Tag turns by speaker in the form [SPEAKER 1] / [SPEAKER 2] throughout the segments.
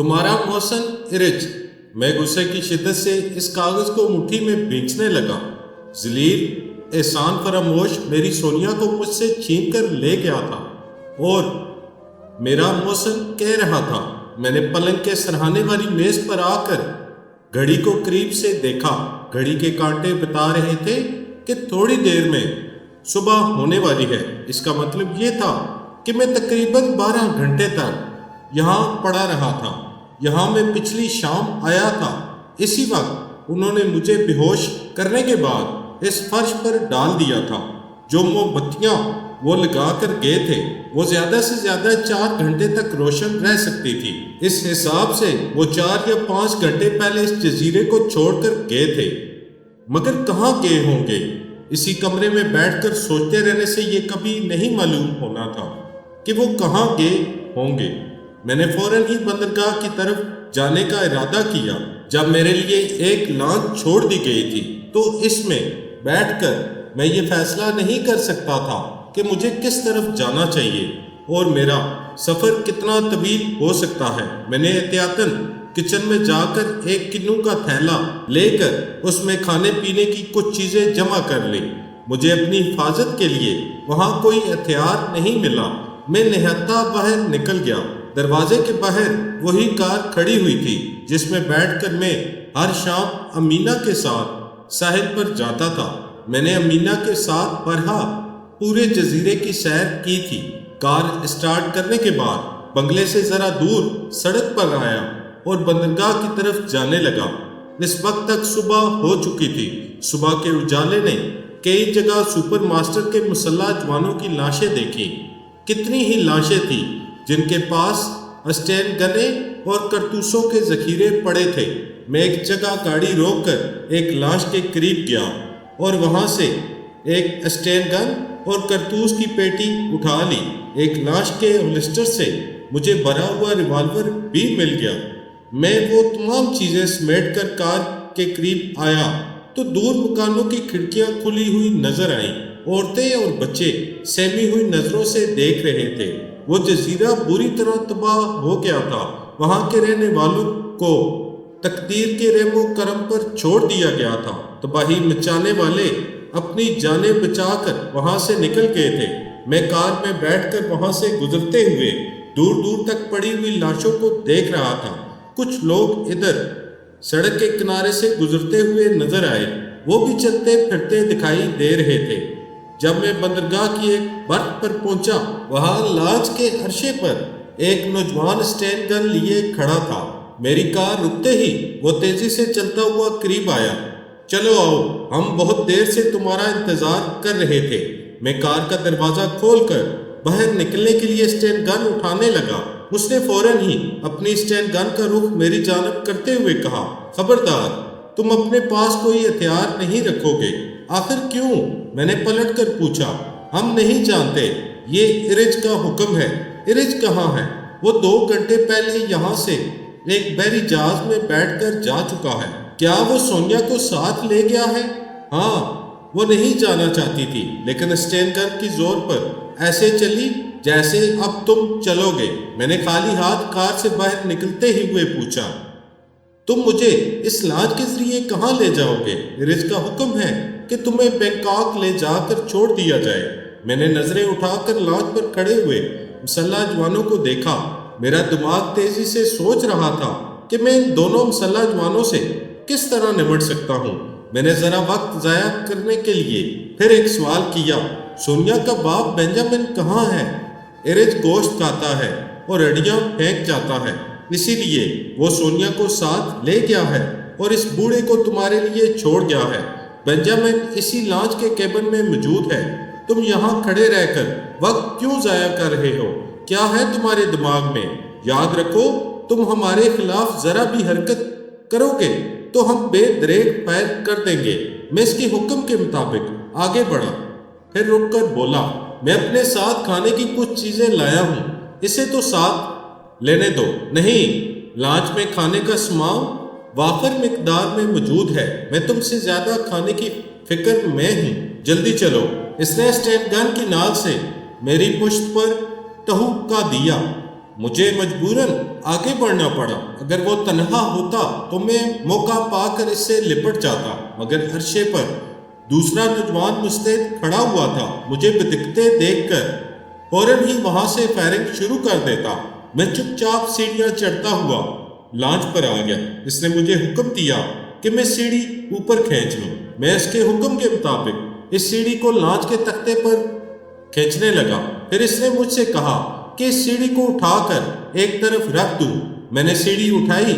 [SPEAKER 1] تمہارا محسن ارج۔ میں غصے کی شدت سے اس کاغذ کو مٹھی میں بھینچنے لگا۔ ذلیل احسان فراموش میری سونیا کو مجھ سے چھین کر لے گیا تھا اور میرا محسن کہہ رہا تھا۔ میں نے پلنگ کے سرہانے والی میز پر آ کر گھڑی کو قریب سے دیکھا۔ گھڑی کے کانٹے بتا رہے تھے کہ تھوڑی دیر میں صبح ہونے والی ہے۔ اس کا مطلب یہ تھا کہ میں تقریباً 12 گھنٹے تک یہاں پڑا رہا تھا۔ یہاں میں پچھلی شام آیا تھا۔ اسی وقت انہوں نے مجھے بے ہوش کرنے کے بعد اس فرش پر ڈال دیا تھا۔ جو موم بتیاں وہ لگا کر گئے تھے وہ زیادہ سے زیادہ 4 گھنٹے تک روشن رہ سکتی تھی۔ اس حساب سے وہ 4 یا 5 گھنٹے پہلے اس جزیرے کو چھوڑ کر گئے تھے۔ مگر کہاں گئے ہوں گے؟ اسی کمرے میں بیٹھ کر سوچتے رہنے سے یہ کبھی نہیں معلوم ہونا تھا کہ وہ کہاں گئے ہوں گے۔ میں نے فوراً ہی بندرگاہ کی طرف جانے کا ارادہ کیا۔ جب میرے لیے ایک لانچ چھوڑ دی گئی تھی تو اس میں بیٹھ کر میں یہ فیصلہ نہیں کر سکتا تھا کہ مجھے کس طرف جانا چاہیے اور میرا سفر کتنا طویل ہو سکتا ہے۔ میں نے احتیاطاً کچن میں جا کر ایک کنو کا تھیلا لے کر اس میں کھانے پینے کی کچھ چیزیں جمع کر لی۔ مجھے اپنی حفاظت کے لیے وہاں کوئی ہتھیار نہیں ملا۔ میں نہایتا باہر نکل گیا۔ دروازے کے باہر وہی کار کھڑی ہوئی تھی جس میں بیٹھ کر میں ہر شام امینہ کے ساتھ ساحل پر جاتا تھا۔ میں نے امینہ کے ساتھ برہا پورے جزیرے کی سیر کی تھی۔ کار اسٹارٹ کرنے کے بعد بنگلے سے ذرا دور سڑک پر آیا اور بندرگاہ کی طرف جانے لگا۔ اس وقت تک صبح ہو چکی تھی۔ صبح کے اجالے نے کئی جگہ سپر ماسٹر کے مسلح جوانوں کی لاشیں دیکھی۔ کتنی ہی لاشیں تھیں جن کے پاس اسٹین گنیں اور کارتوسوں کے ذخیرے پڑے تھے۔ میں ایک جگہ گاڑی روک کر ایک لاش کے قریب گیا اور وہاں سے ایک اسٹین گن اور کارتوس کی پیٹی اٹھا لی۔ ایک لاش کے ہولسٹر سے مجھے بھرا ہوا ریوالور بھی مل گیا۔ میں وہ تمام چیزیں سمیٹ کر کار کے قریب آیا تو دور مکانوں کی کھڑکیاں کھلی ہوئی نظر آئیں۔ عورتیں اور بچے سہمی ہوئی نظروں سے دیکھ رہے تھے۔ وہ جزیرہ بری طرح تباہ ہو گیا تھا۔ وہاں کے رہنے والوں کو تقدیر کے رحم و کرم پر چھوڑ دیا گیا تھا۔ تباہی مچانے والے اپنی جانیں بچا کر وہاں سے نکل گئے تھے۔ میں کار میں بیٹھ کر وہاں سے گزرتے ہوئے دور دور تک پڑی ہوئی لاشوں کو دیکھ رہا تھا۔ کچھ لوگ ادھر سڑک کے کنارے سے گزرتے ہوئے نظر آئے۔ وہ بھی چلتے پھرتے دکھائی دے رہے تھے۔ جب میں بندرگاہ کی ایک برخ پر پہنچا وہاں لانچ کے عرصے پر ایک نوجوان اسٹین گن لیے کھڑا تھا۔ میری کار رکتے ہی وہ تیزی سے چلتا ہوا قریب آیا۔ چلو آؤ، ہم بہت دیر سے تمہارا انتظار کر رہے تھے۔ میں کار کا دروازہ کھول کر باہر نکلنے کے لیے اسٹین گن اٹھانے لگا۔ اس نے فوراً ہی اپنی اسٹین گن کا رخ میری جانب کرتے ہوئے کہا، خبردار، تم اپنے پاس کوئی ہتھیار نہیں رکھو گے۔ آخر کیوں؟ میں نے پلٹ کر پوچھا۔ ہم نہیں جانتے، یہ ارج کا حکم ہے۔ ارج کہاں ہے؟ وہ 2 گھنٹے پہلے یہاں سے ایک بحری جہاز میں بیٹھ کر جا چکا ہے۔ کیا وہ سونیا کو ساتھ لے گیا ہے؟ ہاں، وہ نہیں جانا چاہتی تھی لیکن اسٹین گن کی زور پر ایسے چلی جیسے اب تم چلو گے۔ میں نے خالی ہاتھ کار سے باہر نکلتے ہی ہوئے پوچھا، تم مجھے اس لانچ کے ذریعے کہاں لے جاؤ گے؟ ارج کا حکم ہے کہ تمہیں بینکاک لے جا کر چھوڑ دیا جائے۔ میں نے نظریں اٹھا کر لانچ پر کھڑے ہوئے مسلح جوانوں کو دیکھا۔ میرا دماغ تیزی سے سوچ رہا تھا کہ میں ان دونوں مسلح جوانوں سے کس طرح نمٹ سکتا ہوں۔ میں نے ذرا وقت ضائع کرنے کے لیے پھر ایک سوال کیا، سونیا کا باپ بنجامن کہاں ہے؟ ارج گوشت کھاتا ہے اور ہڈیاں پھینک جاتا ہے، اسی لیے وہ سونیا کو ساتھ لے گیا ہے اور اس بوڑھے کو تمہارے لیے چھوڑ گیا ہے۔ بنجامن اسی لانچ کے کیبن میں موجود ہے۔ تم یہاں کھڑے رہ کر وقت کیوں ضائع کر رہے ہو؟ کیا ہے تمہارے دماغ میں؟ یاد رکھو، تم ہمارے خلاف ذرا بھی حرکت کرو گے تو ہم بے دریغ فائر کر دیں گے۔ میں اس کے حکم کے مطابق آگے بڑھا، پھر رک کر بولا، میں اپنے ساتھ کھانے کی کچھ چیزیں لایا ہوں، اسے تو ساتھ لینے دو۔ نہیں، لانچ میں کھانے کا سامان وافر مقدار میں موجود ہے۔ میں تم سے زیادہ کھانے کی فکر میں ہوں، جلدی چلو۔ اس نے اسٹین گن کی نال سے میری پشت پر ٹہوکا دیا۔ مجھے مجبوراً آگے بڑھنا پڑا۔ اگر وہ تنہا ہوتا تو میں موقع پا کر اس سے لپٹ جاتا، مگر عرشے پر دوسرا نوجوان مستعد کھڑا ہوا تھا۔ مجھے بدکتے دیکھ کر فوراً ہی وہاں سے فائرنگ شروع کر دیتا۔ میں چپ چاپ سیڑھیاں چڑھتا ہوا لانچ پر آ گیا۔ اس نے مجھے حکم دیا کہ میں سیڑھی اوپر کھینچ لوں۔ میں اس کے حکم کے مطابق اس سیڑھی کو لانچ کے تختے پر کھینچنے لگا۔ پھر اس نے مجھ سے کہا کہ اس سیڑھی کو اٹھا کر ایک طرف رکھ دوں۔ میں نے سیڑھی اٹھائی،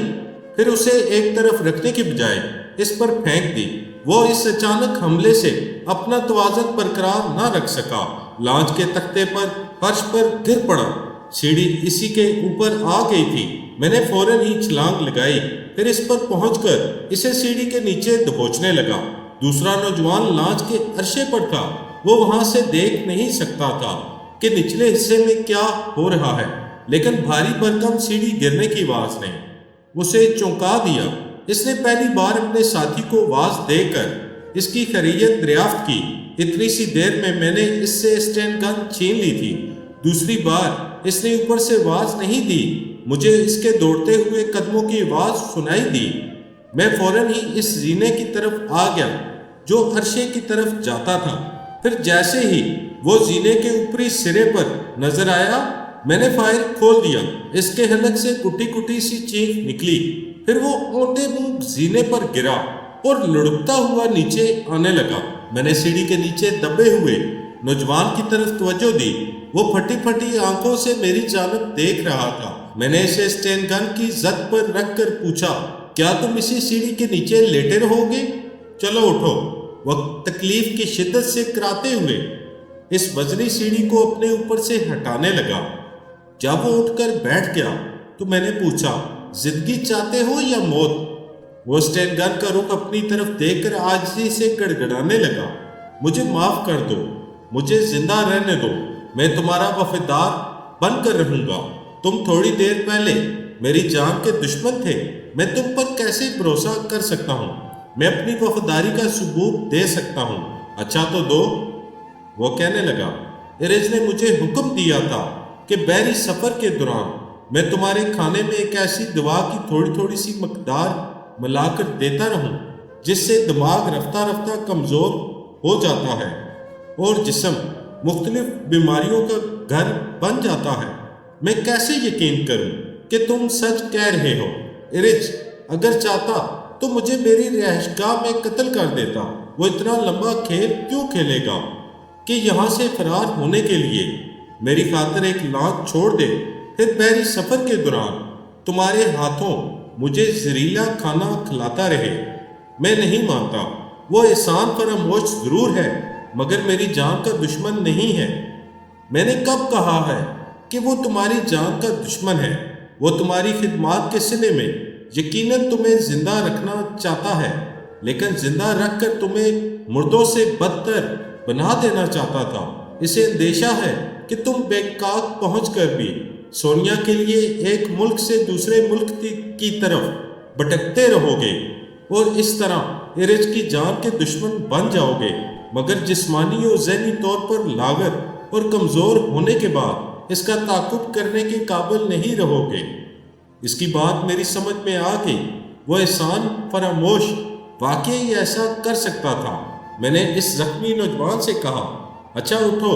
[SPEAKER 1] پھر اسے ایک طرف رکھنے کی بجائے اس پر پھینک دی۔ وہ اس اچانک حملے سے اپنا توازن برقرار نہ رکھ سکا، لانچ کے تختے پر فرش پر گر پڑا۔ سیڑھی اسی کے اوپر آ گئی تھی۔ میں نے فوراً ہی چھلانگ لگائی، پھر اس پر پہنچ کر اسے سیڑھی کے نیچے دبوچنے لگا۔ دوسرا نوجوان لانچ کے عرشے پر تھا۔ وہ وہاں سے دیکھ نہیں سکتا تھا کہ نچلے حصے میں کیا ہو رہا ہے، لیکن بھاری بھرکم سیڑھی گرنے کی آواز نے اسے چونکا دیا۔ اس نے پہلی بار اپنے ساتھی کو آواز دے کر اس کی خیریت دریافت کی۔ اتنی سی دیر میں میں نے اس سے اسٹین گن چھین لی تھی۔ دوسری بار اس نے اوپر سے آواز نہیں دی۔ مجھے اس کے دوڑتے ہوئے قدموں کی آواز سنائی دی۔ میں فوراً ہی اس زینے کی طرف آ گیا جو عرشے کی طرف جاتا تھا۔ پھر جیسے ہی وہ زینے کے اوپری سرے پر نظر آیا، میں نے فائر کھول دیا۔ اس کے حلق سے کٹی کٹی سی چیخ نکلی، پھر وہ اونٹے منہ زینے پر گرا اور لڑکتا ہوا نیچے آنے لگا۔ میں نے سیڑھی کے نیچے دبے ہوئے نوجوان کی طرف توجہ دی۔ وہ پھٹی پھٹی آنکھوں سے میری جانب دیکھ رہا تھا۔ میں نے اسے اسٹین گن کی زد پر رکھ کر پوچھا، کیا تم اسی سیڑھی کے نیچے لیٹے رہو گے؟ چلو اٹھو۔ وہ تکلیف کی شدت سے کراتے ہوئے اس وزنی سیڑھی کو اپنے اوپر سے ہٹانے لگا۔ جب وہ اٹھ کر بیٹھ گیا تو میں نے پوچھا، زندگی چاہتے ہو یا موت؟ وہ اسٹین گن کا رخ اپنی طرف دیکھ کر عاجزی سے گڑگڑانے لگا۔ مجھے معاف کر دو، مجھے زندہ رہنے دو، میں تمہارا وفادار بن کر رہوں گا۔ تم تھوڑی دیر پہلے میری جان کے دشمن تھے، میں تم پر کیسے بھروسہ کر سکتا ہوں؟ میں اپنی وفاداری کا ثبوت دے سکتا ہوں۔ اچھا تو دو، وہ کہنے لگا۔ ایرج نے مجھے حکم دیا تھا کہ بحری سفر کے دوران میں تمہارے کھانے میں ایک ایسی دوا کی تھوڑی تھوڑی سی مقدار ملا کر دیتا رہوں جس سے دماغ رفتہ رفتہ کمزور ہو جاتا ہے اور جسم مختلف بیماریوں کا گھر بن جاتا ہے۔ میں کیسے یقین کروں کہ تم سچ کہہ رہے ہو؟ ایرج اگر چاہتا تو مجھے میری رہائش گاہ میں قتل کر دیتا۔ وہ اتنا لمبا کھیل کیوں کھیلے گا کہ یہاں سے فرار ہونے کے لیے میری خاطر ایک لانچ چھوڑ دے، پھر بحری سفر کے دوران تمہارے ہاتھوں مجھے زہریلا کھانا کھلاتا رہے؟ میں نہیں مانتا۔ وہ احسان فراموش ضرور ہے مگر میری جان کا دشمن نہیں ہے۔ میں نے کب کہا ہے کہ وہ تمہاری جان کا دشمن ہے؟ وہ تمہاری خدمات کے صلے میں یقیناً تمہیں زندہ رکھنا چاہتا ہے، لیکن زندہ رکھ کر تمہیں مردوں سے بدتر بنا دینا چاہتا تھا۔ اسے اندیشہ ہے کہ تم بینکاک پہنچ کر بھی سونیا کے لیے ایک ملک سے دوسرے ملک کی طرف بھٹکتے رہو گے اور اس طرح ایرج کی جان کے دشمن بن جاؤ گے، مگر جسمانی اور ذہنی طور پر لاغر اور کمزور ہونے کے بعد اس کا تعاقب کرنے کے قابل نہیں رہو گے۔ اس کی بات میری سمجھ میں آ گئی۔ وہ احسان فراموش واقعی ایسا کر سکتا تھا۔ میں نے اس زخمی نوجوان سے کہا، اچھا اٹھو،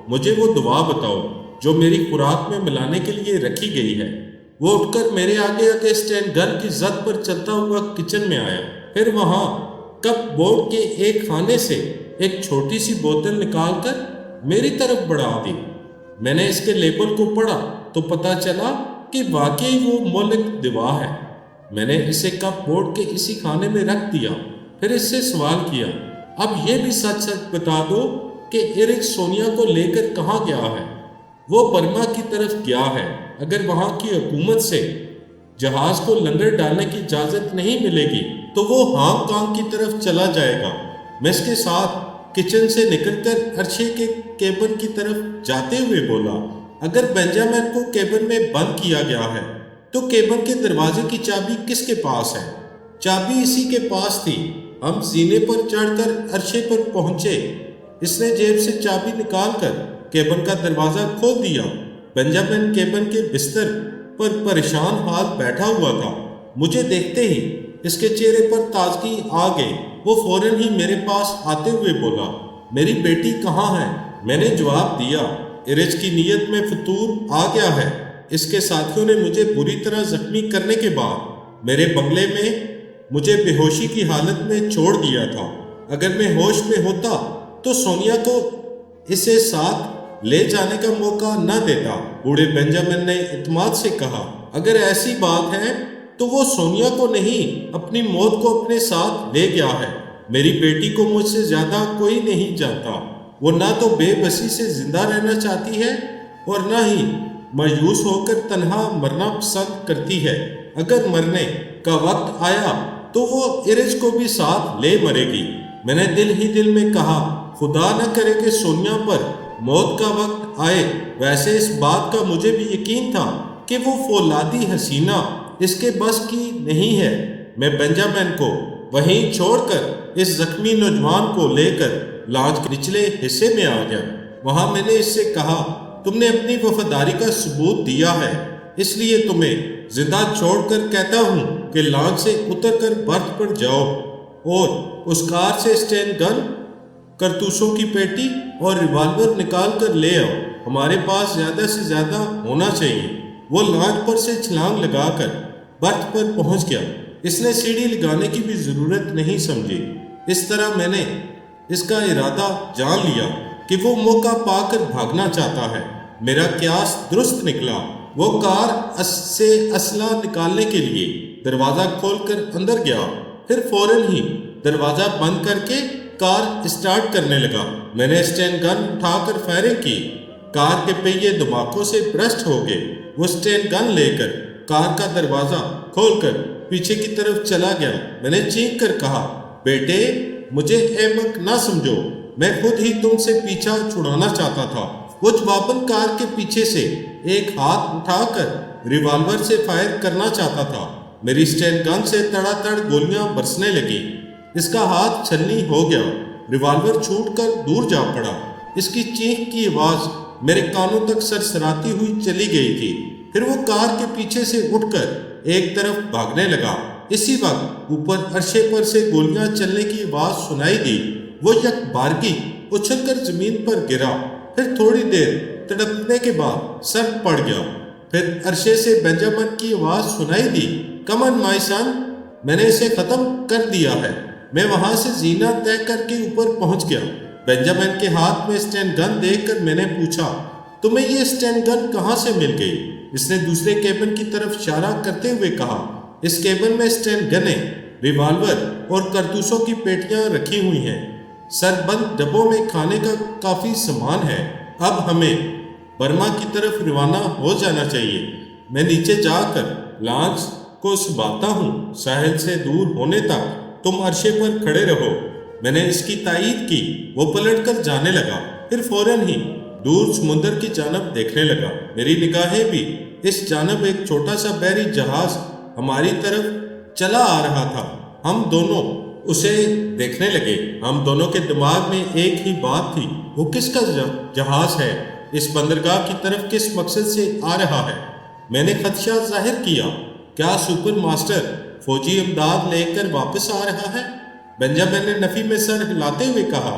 [SPEAKER 1] مجھے وہ دوا بتاؤ جو میری خوراک میں ملانے کے لیے رکھی گئی ہے۔ وہ اٹھ کر میرے آگے آگے اسٹین گن کی زد پر چلتا ہوا کچن میں آیا، پھر وہاں کپ بورڈ کے ایک خانے سے ایک چھوٹی سی بوتل نکال کر میری طرف بڑھا دی۔ میں نے اس کے لیبل کو پڑھا تو پتہ چلا کہ واقعی وہ مہلک دوا ہے۔ میں نے اسے کپ بورڈ کے اسی خانے میں رکھ دیا، پھر اس سے سوال کیا، اب یہ بھی سچ سچ بتا دو کہ ایرج سونیا کو لے کر کہاں گیا ہے؟ وہ برما کی طرف گیا ہے۔ اگر وہاں کی حکومت سے جہاز کو لنگر ڈالنے کی اجازت نہیں ملے گی تو وہ ہانگ کانگ کی طرف چلا جائے گا۔ میں اس کے ساتھ کچن سے نکل کر عرشے کے کیبن کی طرف جاتے ہوئے بولا، اگر بنجامن کو کیبن میں بند کیا گیا ہے تو کیبن کے دروازے کی چابی کس کے پاس ہے؟ چابی اسی کے پاس تھی۔ ہم زینے پر چڑھ کر عرشے پر پہنچے۔ اس نے جیب سے چابی نکال کر کیبن کا دروازہ کھول دیا۔ بنجامن کیبن کے بستر پر پریشان حال بیٹھا ہوا تھا۔ مجھے دیکھتے ہی اس کے چہرے پر تازگی آ گئی۔ وہ فوراً ہی میرے پاس آتے ہوئے بولا، میری بیٹی کہاں ہے؟ میں نے جواب دیا، ارج کی نیت میں فطور آ گیا ہے۔ اس کے ساتھیوں نے مجھے بری طرح زخمی کرنے کے بعد میرے بنگلے میں مجھے بے ہوشی کی حالت میں چھوڑ دیا تھا۔ اگر میں ہوش میں ہوتا تو سونیا کو اسے ساتھ لے جانے کا موقع نہ دیتا۔ بوڑھے بنجامن نے اعتماد سے کہا، اگر ایسی بات ہے تو وہ سونیا کو نہیں، اپنی موت کو اپنے ساتھ لے گیا ہے۔ میری بیٹی کو مجھ سے زیادہ کوئی نہیں جانتا۔ وہ نہ تو بے بسی سے زندہ رہنا چاہتی ہے اور نہ ہی مایوس ہو کر تنہا مرنا پسند کرتی ہے۔ اگر مرنے کا وقت آیا تو وہ ارج کو بھی ساتھ لے مرے گی۔ میں نے دل ہی دل میں کہا، خدا نہ کرے کہ سونیا پر موت کا وقت آئے۔ ویسے اس بات کا مجھے بھی یقین تھا کہ وہ فولادی حسینہ اس کے بس کی نہیں ہے۔ میں بنجامن کو وہیں چھوڑ کر اس زخمی نوجوان کو لے کر لانچ کے نچلے حصے میں آ گیا۔ وہاں میں نے اس سے کہا، تم نے اپنی وفاداری کا ثبوت دیا ہے، اس لیے تمہیں زندہ چھوڑ کر کہتا ہوں کہ لانچ سے اتر کر برتھ پر جاؤ اور اس کار سے اسٹین گن، کارتوسوں کی پیٹی اور ریوالور نکال کر لے آؤ۔ ہمارے پاس زیادہ سے زیادہ ہونا چاہیے۔ وہ لانچ پر سے چھلانگ لگا کر برتھ پر پہنچ گیا۔ اس نے سیڑھی لگانے کی بھی ضرورت نہیں سمجھی۔ اس طرح میں نے اس کا ارادہ جان لیا کہ وہ موقع پا کر بھاگنا چاہتا ہے۔ میرا قیاس درست نکلا۔ وہ کار سے اسلحہ نکالنے کے لیے دروازہ کھول کر اندر گیا، پھر فوراً ہی دروازہ بند کر کے کار اسٹارٹ کرنے لگا۔ میں نے اسٹین گن اٹھا کر فائرنگ کی۔ کار کے پہیے دھماکوں سے برسٹ ہو گئے۔ وہ اسٹین گن لے کر کار کا دروازہ کھول کر پیچھے کی طرف چلا گیا۔ میں نے چینک کر کہا، بیٹے مجھے احمق نہ سمجھو، میں خود ہی تم سے پیچھا چھڑانا چاہتا تھا۔ وہ جواباً کار کے پیچھے سے ایک ہاتھ اٹھا کر ریوالور سے فائر کرنا چاہتا تھا۔ میری اسٹین گن سے تڑا تڑ گولیاں برسنے لگی۔ اس کا ہاتھ چھلنی ہو گیا، ریوالور چھوٹ کر دور جا پڑا۔ اس کی چیخ کی آواز میرے کانوں تک سرسراتی ہوئی چلی گئی تھی۔ پھر وہ کار کے پیچھے سے اٹھ کر ایک طرف بھاگنے لگا۔ اسی وقت اوپر عرشے پر سے گولیاں چلنے کی آواز سنائی دی۔ وہ یک بارگی اچھل کر زمین پر گرا، پھر تھوڑی دیر تڑپنے کے بعد سر پڑ گیا۔ پھر عرشے سے بنجامن کی آواز سنائی دی، کم آن مائی سن، میں نے اسے ختم کر دیا ہے۔ میں وہاں سے زینہ طے کر کے اوپر پہنچ گیا۔ بنجامن کے ہاتھ میں اسٹین گن دیکھ کر میں نے پوچھا، تمہیں یہ اسٹین گن کہاں سے مل گئی؟ اس نے دوسرے کیبن کی طرف اشارہ کرتے ہوئے کہا، اس کیبن میں اسٹین گنیں، ریوالور اور کارتوسوں کی پیٹیاں رکھی ہوئی ہیں۔ سر بند ڈبوں میں کھانے کا کافی سامان ہے۔ اب ہمیں برما کی طرف روانہ ہو جانا چاہیے۔ میں نیچے جا کر لانچ کو سنبھالتا ہوں، ساحل سے دور ہونے تک تم عرشے پر کھڑے رہو۔ میں نے اس کی تائید کی۔ وہ پلٹ کر جانے لگا، پھر فوراً ہی دور سمندر کی جانب دیکھنے لگا۔ میری نگاہیں بھی اس جانب ایک چھوٹا سا بحری جہاز ہماری طرف چلا آ رہا تھا۔ ہم دونوں اسے دیکھنے لگے۔ ہم دونوں کے دماغ میں ایک ہی بات تھی، وہ کس کا جہاز ہے؟ اس بندرگاہ کی طرف کس مقصد سے آ رہا ہے؟ میں نے خدشہ ظاہر کیا، کیا سپر ماسٹر فوجی امداد لے کر واپس آ رہا ہے؟ بنجامن نے نفی میں سر ہلاتے ہوئے کہا،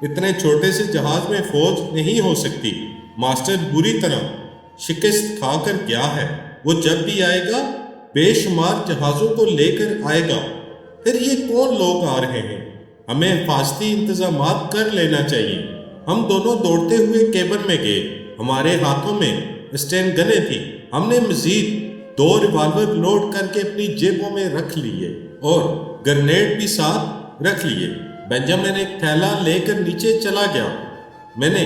[SPEAKER 1] اتنے چھوٹے سے جہاز میں فوج نہیں ہو سکتی۔ ماسٹر بری طرح شکست کھا کر گیا ہے۔ وہ جب بھی آئے گا بے شمار جہازوں کو لے کر آئے گا۔ پھر یہ کون لوگ آ رہے ہیں؟ ہمیں حفاظتی انتظامات کر لینا چاہیے۔ ہم دونوں دوڑتے ہوئے کیبن میں گئے۔ ہمارے ہاتھوں میں اسٹین گنیں تھیں۔ ہم نے مزید 2 ریوالور لوڈ کر کے اپنی جیبوں میں رکھ لیے اور گرنیڈ بھی ساتھ رکھ لیے۔ بنجامن ایک تھیلا لے کر نیچے چلا گیا۔ میں نے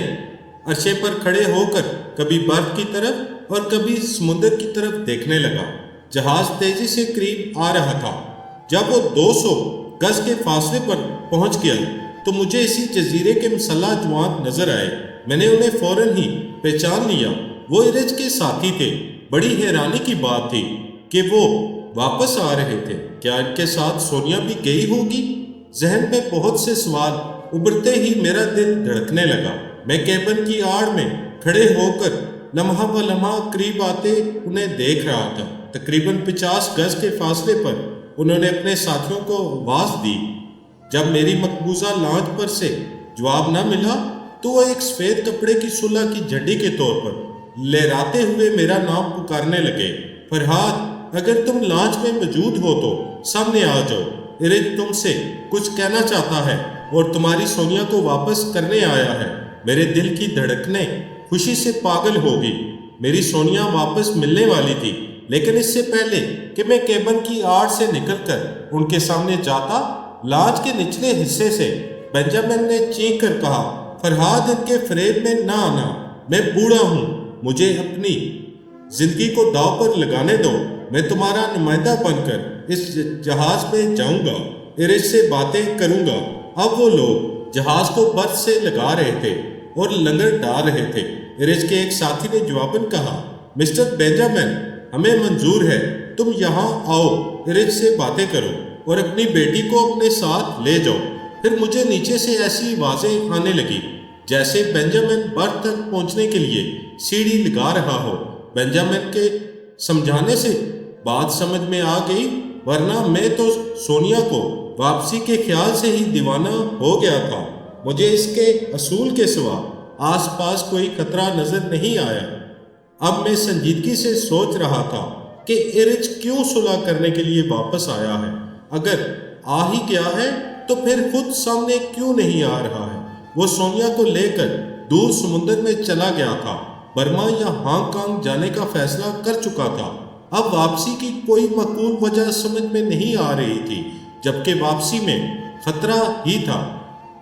[SPEAKER 1] عرشے پر کھڑے ہو کر کبھی برف کی طرف اور کبھی سمندر کی طرف دیکھنے لگا۔ جہاز تیزی سے قریب آ رہا تھا۔ جب وہ 200 گز کے فاصلے پر پہنچ گیا تو مجھے اسی جزیرے کے مسلح جوان نظر آئے۔ میں نے انہیں فوراً ہی پہچان لیا۔ وہ ارج کے ساتھی تھے۔ بڑی حیرانی کی بات تھی کہ وہ واپس آ رہے تھے۔ کیا ان کے ساتھ سونیا بھی گئی ہوگی؟ ذہن میں بہت سے سوال ابھرتے ہی میرا دل دھڑکنے لگا۔ میں کیبن کی آڑ میں کھڑے ہو کر لمحہ ب لمحہ قریب آتے انہیں دیکھ رہا تھا۔ تقریباً 50 گز کے فاصلے پر انہوں نے اپنے ساتھیوں کو آواز دی۔ جب میری مقبوضہ لانچ پر سے جواب نہ ملا تو وہ ایک سفید کپڑے کی صلح کی جھنڈی کے طور پر لہراتے ہوئے میرا نام پکارنے لگے۔ فرحاد، اگر تم لانچ میں موجود ہو تو سامنے آ جاؤ، ارج تم سے کچھ کہنا چاہتا ہے اور تمہاری سونیا کو واپس کرنے آیا ہے۔ میرے دل کی دھڑکنیں خوشی سے پاگل ہو گئی۔ میری سونیا واپس ملنے والی تھی، لیکن اس سے پہلے کہ میں کیبن کی آڑ سے نکل کر ان کے سامنے جاتا، لانچ کے نچلے حصے سے بینجامن نے چینک کر کہا، فرحاد، ان کے فریب میں نہ آنا، میں بوڑھا ہوں، مجھے اپنی زندگی کو داؤ پر لگانے دو، میں تمہارا نمائندہ بن کر اس جہاز میں جاؤں گا، ارج سے باتیں کروں گا۔ اب وہ لوگ جہاز کو برف سے لگا رہے تھے اور لنگر ڈال رہے تھے۔ ارج کے ایک ساتھی نے جواباً کہا، مسٹر بینجامن، ہمیں منظور ہے، تم یہاں آؤ، ارج سے باتیں کرو اور اپنی بیٹی کو اپنے ساتھ لے جاؤ۔ پھر مجھے نیچے سے ایسی آوازیں آنے لگی جیسے بینجامن برف تک پہنچنے کے لیے سیڑھی لگا رہا ہو۔ بینجامن کے سمجھانے سے بات سمجھ میں آ گئی، ورنہ میں تو سونیا کو واپسی کے خیال سے ہی دیوانہ ہو گیا تھا۔ مجھے اس کے اصول کے سوا آس پاس کوئی خطرہ نظر نہیں آیا۔ اب میں سنجیدگی سے سوچ رہا تھا کہ ارج کیوں صلح کرنے کے لیے واپس آیا ہے؟ اگر آ ہی گیا ہے تو پھر خود سامنے کیوں نہیں آ رہا ہے؟ وہ سونیا کو لے کر دور سمندر میں چلا گیا تھا، برما یا ہانگ کانگ جانے کا فیصلہ کر چکا تھا۔ اب واپسی کی کوئی معقول وجہ سمجھ میں نہیں آ رہی تھی، جبکہ واپسی میں خطرہ ہی تھا۔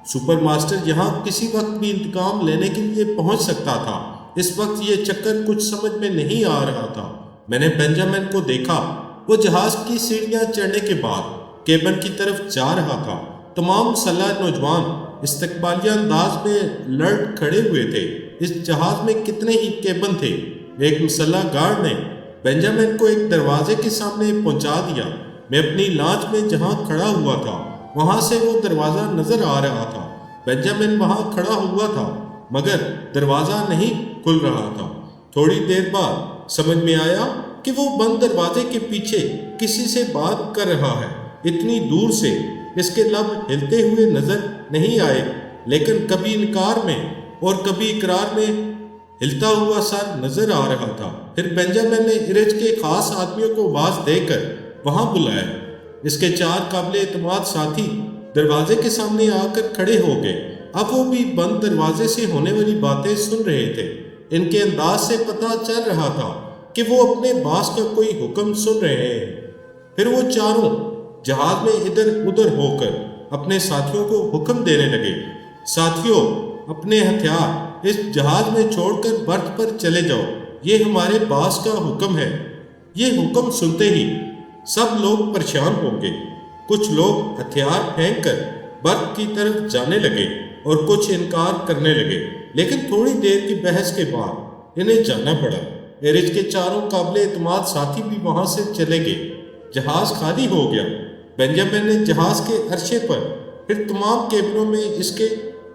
[SPEAKER 1] سپر ماسٹر یہاں کسی وقت بھی انتقام لینے کے لیے پہنچ سکتا تھا۔ اس وقت یہ چکر کچھ سمجھ میں نہیں آ رہا تھا۔ میں نے بینجامن کو دیکھا، وہ جہاز کی سیڑھیاں چڑھنے کے بعد کیبن کی طرف جا رہا تھا۔ تمام مسلح نوجوان استقبالیہ انداز میں لڑ کھڑے ہوئے تھے۔ اس جہاز میں کتنے ہی کیبن تھے۔ ایک مسلح گارڈ نے بینجامن کو ایک دروازے کے سامنے پہنچا دیا۔ میں اپنی لانچ میں جہاں کھڑا ہوا تھا وہاں سے وہ دروازہ نظر آ رہا تھا۔ بینجامن وہاں کھڑا ہوا تھا مگر دروازہ نہیں کھل رہا تھا۔ تھوڑی دیر بعد سمجھ میں آیا کہ وہ بند دروازے کے پیچھے کسی سے بات کر رہا ہے۔ اتنی دور سے اس کے لب ہلتے ہوئے نظر نہیں آئے، لیکن کبھی انکار میں اور کبھی اقرار میں ہلتا ہوا سر نظر آ رہا تھا۔ پھر بینجامن نے ارج کے خاص آدمیوں کو آواز دے کر وہاں بلایا۔ اس کے 4 قابل اعتماد ساتھی دروازے کے سامنے آ کر کھڑے ہو گئے۔ اب وہ بھی بند دروازے سے ہونے والی باتیں سن رہے تھے۔ ان کے انداز سے پتہ چل رہا تھا کہ وہ اپنے باس کا کوئی حکم سن رہے ہیں۔ پھر وہ چاروں جہاز میں ادھر ادھر ہو کر اپنے ساتھیوں کو حکم دینے لگے، ساتھیوں، اپنے ہتھیار اس جہاز میں چھوڑ کر برف پر چلے جاؤ، یہ ہمارے باس کا حکم ہے۔ یہ حکم سنتے ہی سب لوگ پریشان ہو گئے۔ کچھ لوگ ہتھیار پھینک کر برف کی طرف جانے لگے اور کچھ انکار کرنے لگے، لیکن تھوڑی دیر کی بحث کے بعد انہیں جانا پڑا۔ ارج کے 4 قابل اعتماد ساتھی بھی وہاں سے چلے گئے۔ جہاز خالی ہو گیا۔ بینجامن نے جہاز کے عرصے پر پھر تمام کیبنوں میں، اس کے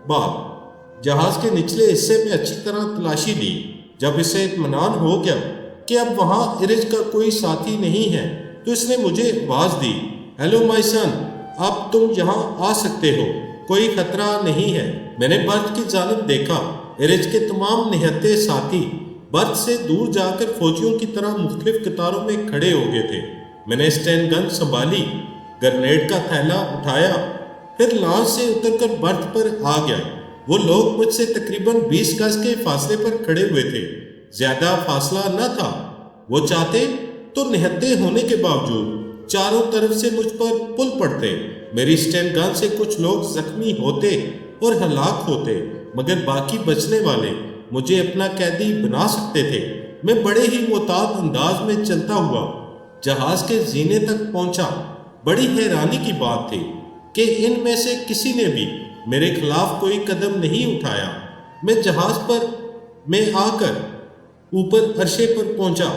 [SPEAKER 1] بعد جہاز کے نچلے حصے میں اچھی طرح تلاشی لی۔ جب اسے اطمینان ہو گیا کہ اب وہاں ارج کا کوئی ساتھی نہیں ہے تو اس نے مجھے آواز دی، ہیلو مائی سن، اب تم یہاں آ سکتے ہو، کوئی خطرہ نہیں ہے۔ میں نے برف کی جانب دیکھا۔ ارج کے تمام نہتے ساتھی برف سے دور جا کر فوجیوں کی طرح مختلف قطاروں میں کھڑے ہو گئے تھے۔ میں نے اسٹین گن سنبھالی، گرنیڈ کا تھیلا اٹھایا، پھر لانچ سے اتر کر برف پر آ گیا۔ وہ لوگ مجھ سے تقریباً 20 گز کے فاصلے پر کھڑے ہوئے تھے۔ زیادہ فاصلہ نہ تھا۔ وہ چاہتے تو نہتے ہونے کے باوجود چاروں طرف سے مجھ پر پل پڑتے۔ میری اسٹین گن سے کچھ لوگ زخمی ہوتے اور ہلاک ہوتے، مگر باقی بچنے والے مجھے اپنا قیدی بنا سکتے تھے۔ میں بڑے ہی محتاط انداز میں چلتا ہوا جہاز کے زینے تک پہنچا۔ بڑی حیرانی کی بات تھی کہ ان میں سے کسی نے بھی میرے خلاف کوئی قدم نہیں اٹھایا۔ میں جہاز پر میں آ کر اوپر عرصے پر پہنچا۔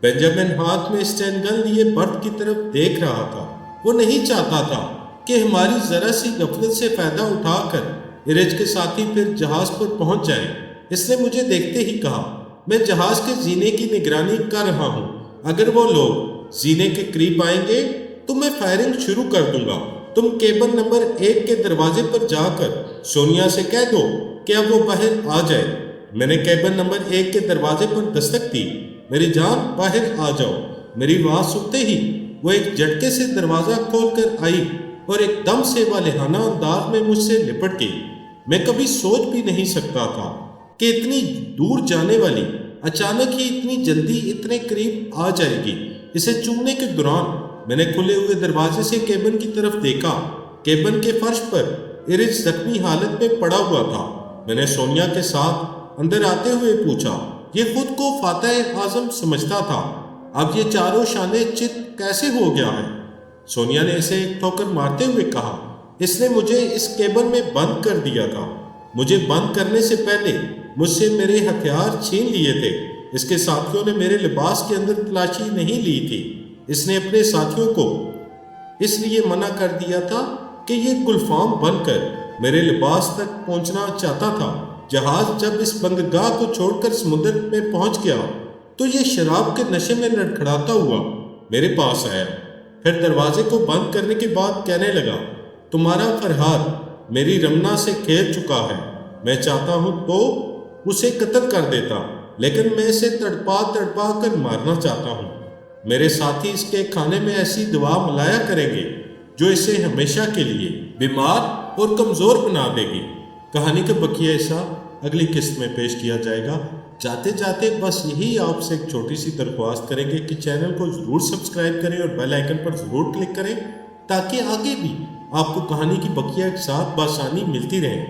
[SPEAKER 1] بینجامن ہاتھ میں اسٹین گن لیے برف کی طرف دیکھ رہا تھا۔ وہ نہیں چاہتا تھا کہ ہماری ذرا سی غفلت سے فائدہ اٹھا کر ارج کے ساتھی پھر جہاز پر پہنچ جائیں۔ اس نے مجھے دیکھتے ہی کہا، میں جہاز کے زینے کی نگرانی کر رہا ہوں، اگر وہ لوگ زینے کے قریب آئیں گے تو میں فائرنگ شروع کر دوں گا۔ تم کیبن نمبر 1 کے دروازے پر جا کر سونیا سے کہہ دو کہ اب وہ باہر آ جائے۔ میں نے کیبن نمبر 1 کے دروازے پر دستک دی۔ میری جان، باہر آ جاؤ۔ میری آواز سنتے ہی وہ ایک جھٹکے سے دروازہ کھول کر آئی اور ایک دم سے والہانہ انداز میں مجھ سے لپٹ گئی۔ میں کبھی سوچ بھی نہیں سکتا تھا کہ اتنی دور جانے والی اچانک ہی اتنی جلدی اتنے قریب آ جائے گی۔ اسے چومنے کے دوران میں نے کھلے ہوئے دروازے سے کیبن کی طرف دیکھا۔ کیبن کے فرش پر ارج زخمی حالت میں پڑا ہوا تھا۔ میں نے سونیا کے ساتھ اندر آتے ہوئے پوچھا، یہ خود کو فاتح اعظم سمجھتا تھا، اب یہ چاروں شانے چت کیسے ہو گیا ہے؟ سونیا نے اسے ایک ٹھوکر مارتے ہوئے کہا، اس نے مجھے اس کیبن میں بند کر دیا تھا۔ مجھے بند کرنے سے پہلے مجھ سے میرے ہتھیار چھین لیے تھے۔ اس کے ساتھیوں نے میرے لباس کے اندر تلاشی نہیں لی تھی۔ اس نے اپنے ساتھیوں کو اس لیے منع کر دیا تھا کہ یہ گلفام بن کر میرے لباس تک پہنچنا چاہتا تھا۔ جہاز جب اس بندرگاہ کو چھوڑ کر سمندر میں پہنچ گیا تو یہ شراب کے نشے میں لڑکھڑاتا ہوا میرے پاس آیا، پھر دروازے کو بند کرنے کے بعد کہنے لگا، تمہارا فرہاد میری رمنا سے کھیل چکا ہے، میں چاہتا ہوں تو اسے قتل کر دیتا، لیکن میں اسے تڑپا تڑپا کر مارنا چاہتا ہوں۔ میرے ساتھی اس کے کھانے میں ایسی دوا ملایا کریں گے جو اسے ہمیشہ کے لیے بیمار اور کمزور بنا دے گی۔ کہانی کا بقیہ حصہ اگلی قسط میں پیش کیا جائے گا۔ جاتے جاتے بس یہی آپ سے ایک چھوٹی سی درخواست کریں گے کہ چینل کو ضرور سبسکرائب کریں اور بیل آئیکن پر ضرور کلک کریں تاکہ آگے بھی آپ کو کہانی کی بقیہ کے ساتھ بآسانی ملتی رہیں۔